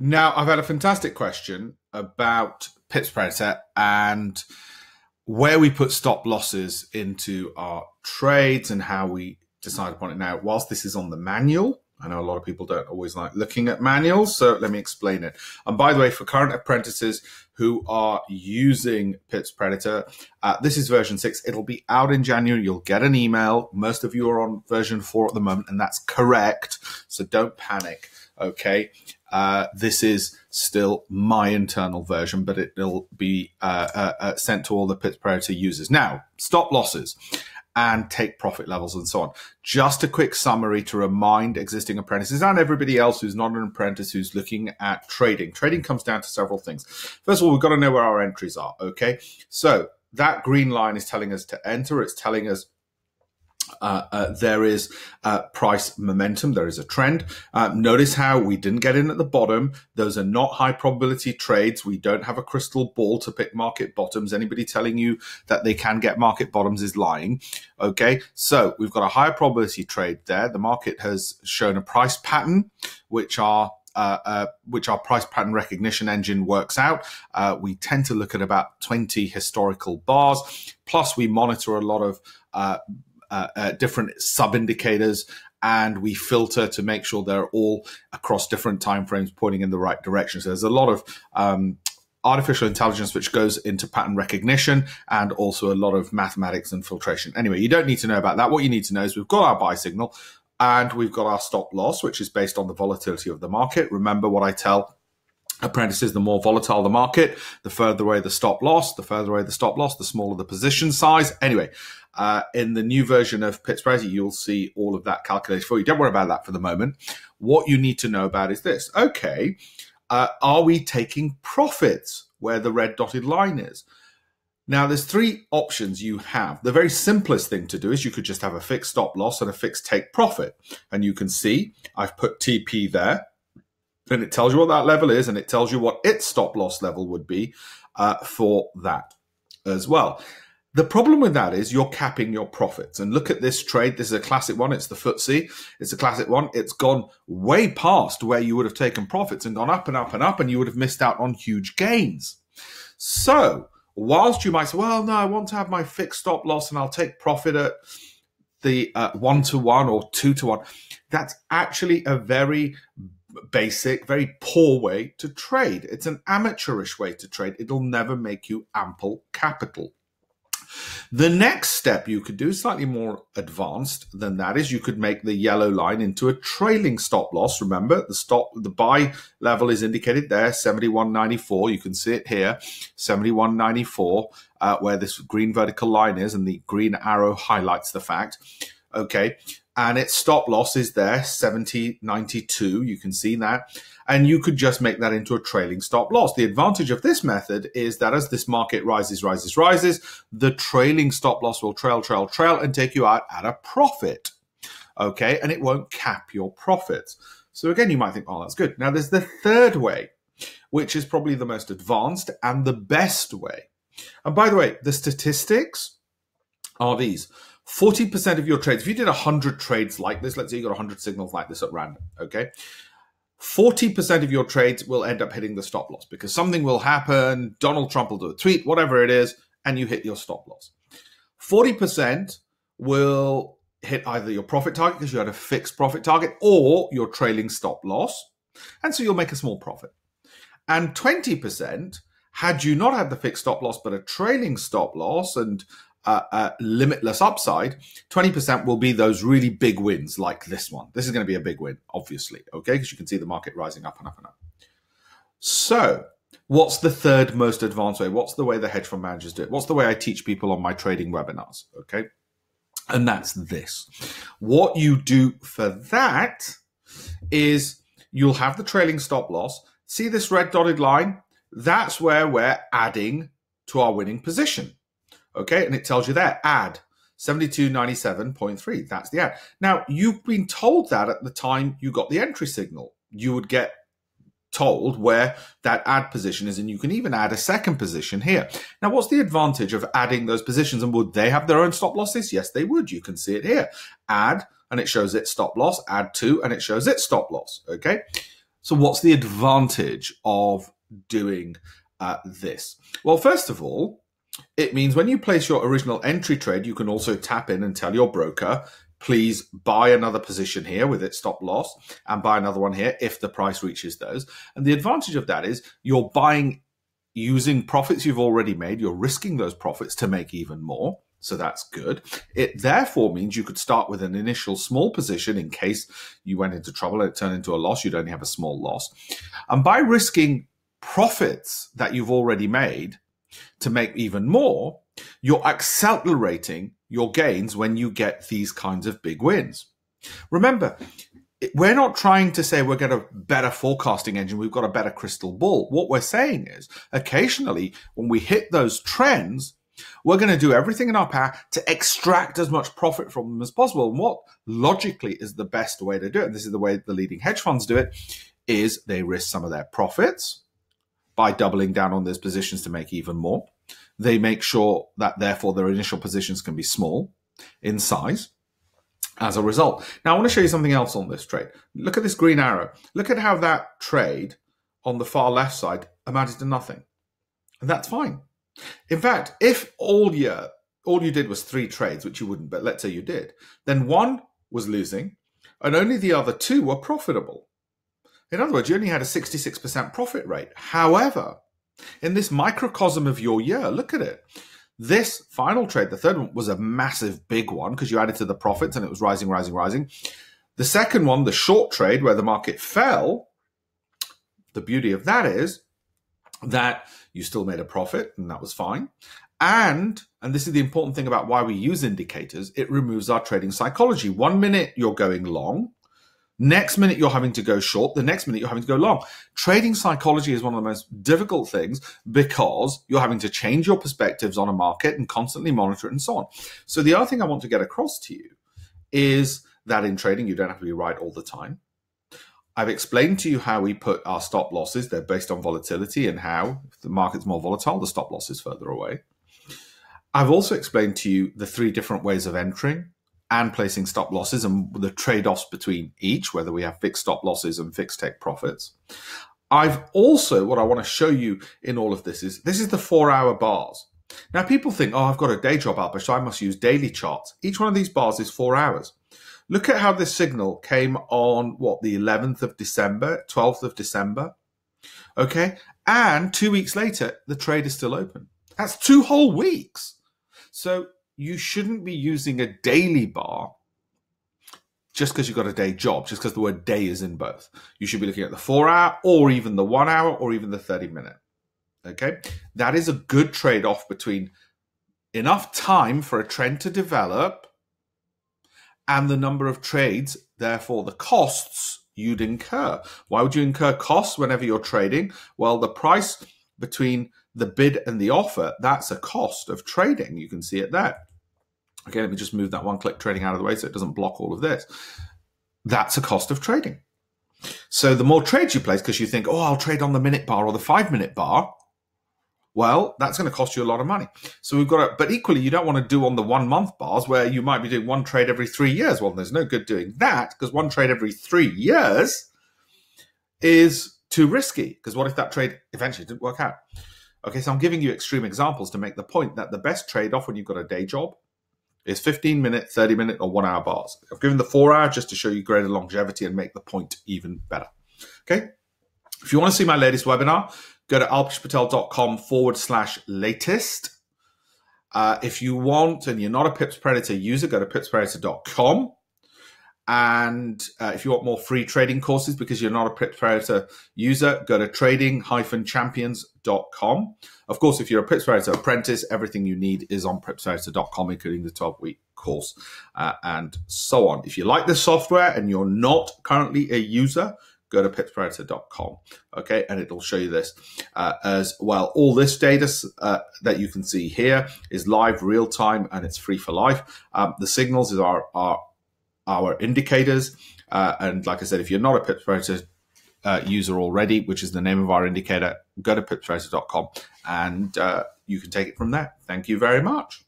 Now, I've had a fantastic question about pipspredator and where we put stop losses into our trades and how we decide upon it. Now, whilst this is on the manual, I know a lot of people don't always like looking at manuals, so let me explain it. And by the way, for current apprentices who are using pipspredator, this is version 6. It'll be out in January. You'll get an email. Most of you are on version 4 at the moment, and that's correct, so don't panic, okay? This is still my internal version, but it'll be sent to all the pipspredator users. Now, stop losses and take profit levels and so on. Just a quick summary to remind existing apprentices and everybody else who's not an apprentice who's looking at trading. Trading comes down to several things. First of all, we've got to know where our entries are, okay? So that green line is telling us to enter. It's telling us there is price momentum. There is a trend. Notice how we didn't get in at the bottom. Those are not high probability trades. We don't have a crystal ball to pick market bottoms. Anybody telling you that they can get market bottoms is lying. Okay, so we've got a higher probability trade there. The market has shown a price pattern, which our price pattern recognition engine works out. We tend to look at about 20 historical bars. Plus, we monitor a lot of different sub-indicators, and we filter to make sure they're all across different time frames pointing in the right direction. So there's a lot of artificial intelligence which goes into pattern recognition and also a lot of mathematics and filtration. Anyway, you don't need to know about that. What you need to know is we've got our buy signal and we've got our stop loss, which is based on the volatility of the market. Remember what I tell apprentices: the more volatile the market, the further away the stop loss, the further away the stop loss, the smaller the position size. Anyway, in the new version of pipspredator, you'll see all of that calculated for you. Don't worry about that for the moment. What you need to know about is this. Okay, are we taking profits where the red dotted line is? Now, there's 3 options you have. The very simplest thing to do is you could just have a fixed stop loss and a fixed take profit. And you can see I've put TP there. And it tells you what that level is, and it tells you what its stop loss level would be for that as well. The problem with that is you're capping your profits. And look at this trade. This is a classic one. It's the FTSE. It's a classic one. It's gone way past where you would have taken profits and gone up and up and up, and you would have missed out on huge gains. So whilst you might say, well, no, I want to have my fixed stop loss and I'll take profit at the 1-to-1 or 2-to-1, that's actually a very basic, very poor way to trade. It's an amateurish way to trade. It'll never make you ample capital. The next step you could do, slightly more advanced than that, is you could make the yellow line into a trailing stop loss. Remember, the buy level is indicated there, 71.94. You can see it here, 71.94, where this green vertical line is, and the green arrow highlights the fact. Okay, and its stop loss is there, 70.92. You can see that. And you could just make that into a trailing stop loss. The advantage of this method is that as this market rises, the trailing stop loss will trail and take you out at a profit. Okay, and it won't cap your profits. So again, you might think, oh, that's good. Now there's the third way, which is probably the most advanced and the best way. And by the way, the statistics are these. 40% of your trades, if you did 100 trades like this, let's say you got 100 signals like this at random, okay? 40% of your trades will end up hitting the stop loss because something will happen, Donald Trump will do a tweet, whatever it is, and you hit your stop loss. 40% will hit either your profit target because you had a fixed profit target or your trailing stop loss, and so you'll make a small profit. And 20%, had you not had the fixed stop loss but a trailing stop loss and limitless upside, 20% will be those really big wins like this one. This is going to be a big win, obviously, okay, because you can see the market rising up and up and up. So what's the third most advanced way? What's the way the hedge fund managers do it? What's the way I teach people on my trading webinars, okay? And that's this. What you do for that is you'll have the trailing stop loss. See this red dotted line? That's where we're adding to our winning position. Okay, and it tells you there, add 72.97.3. That's the add. Now, you've been told that at the time you got the entry signal. You would get told where that add position is, and you can even add a second position here. Now, what's the advantage of adding those positions, and would they have their own stop losses? Yes, they would. You can see it here. Add, and it shows its stop loss. Add to, and it shows its stop loss. Okay, So what's the advantage of doing this? Well, first of all, it means when you place your original entry trade, you can also tap in and tell your broker, please buy another position here with its stop loss and buy another one here if the price reaches those. And the advantage of that is you're buying using profits you've already made. You're risking those profits to make even more. So that's good. It therefore means you could start with an initial small position in case you went into trouble and it turned into a loss. You'd only have a small loss. And by risking profits that you've already made to make even more, you're accelerating your gains when you get these kinds of big wins. Remember, we're not trying to say we're got a better forecasting engine, we've got a better crystal ball. What we're saying is occasionally when we hit those trends, we're going to do everything in our power to extract as much profit from them as possible. And what logically is the best way to do it, and this is the way the leading hedge funds do it, is they risk some of their profits by doubling down on those positions to make even more. They make sure that therefore their initial positions can be small in size as a result. Now I want to show you something else on this trade. Look at this green arrow. Look at how that trade on the far left side amounted to nothing. And that's fine. In fact, if all you did was 3 trades, which you wouldn't, but let's say you did, then one was losing and only the other 2 were profitable. In other words, you only had a 66% profit rate. However, in this microcosm of your year, look at it. This final trade, the third one, was a massive big one because you added to the profits and it was rising, rising, rising. The second one, the short trade where the market fell, the beauty of that is that you still made a profit and that was fine. And this is the important thing about why we use indicators, it removes our trading psychology. 1 minute you're going long, next minute you're having to go short, the next minute you're having to go long. Trading psychology is one of the most difficult things because you're having to change your perspectives on a market and constantly monitor it and so on. So the other thing I want to get across to you is that in trading, you don't have to be right all the time. I've explained to you how we put our stop losses. They're based on volatility and how if the market's more volatile, the stop loss is further away. I've also explained to you the 3 different ways of entering and placing stop losses and the trade-offs between each, whether we have fixed stop losses and fixed take profits. I've also, what I want to show you in all of this is the 4-hour bars. Now people think, oh, I've got a day job, Alpesh, so I must use daily charts. Each one of these bars is 4 hours. Look at how this signal came on, the 11th of December, 12th of December, okay? And 2 weeks later, the trade is still open. That's 2 whole weeks. So you shouldn't be using a daily bar just because you've got a day job, just because the word day is in both. You should be looking at the 4-hour or even the 1 hour or even the 30-minute, okay? That is a good trade-off between enough time for a trend to develop and the number of trades, therefore the costs you'd incur. Why would you incur costs whenever you're trading? Well, the price between the bid and the offer, that's a cost of trading. You can see it there. Okay, let me just move that one-click trading out of the way so it doesn't block all of this. That's a cost of trading. So the more trades you place, because you think, oh, I'll trade on the minute bar or the 5-minute bar, well, that's going to cost you a lot of money. So we've got to, but equally, you don't want to do on the 1 month bars where you might be doing 1 trade every 3 years. Well, there's no good doing that because 1 trade every 3 years is too risky. Because what if that trade eventually didn't work out? Okay, so I'm giving you extreme examples to make the point that the best trade-off when you've got a day job is 15-minute, 30-minute, or 1-hour bars. I've given the 4-hour just to show you greater longevity and make the point even better. Okay, if you want to see my latest webinar, go to alpeshpatel.com/latest. If you want, and you're not a pipspredator user, go to pipspredator.com. And if you want more free trading courses because you're not a pipspredator user, go to trading-champions.com. Of course, if you're a pipspredator apprentice, everything you need is on pipspredator.com, including the 12-week course and so on. If you like this software and you're not currently a user, go to pipspredator.com, okay, and it'll show you this as well. All this data that you can see here is live, real time, and it's free for life. The signals is our indicators, and like I said, if you're not a pipspredator user already, which is the name of our indicator, go to pipspredator.com and you can take it from there. Thank you very much.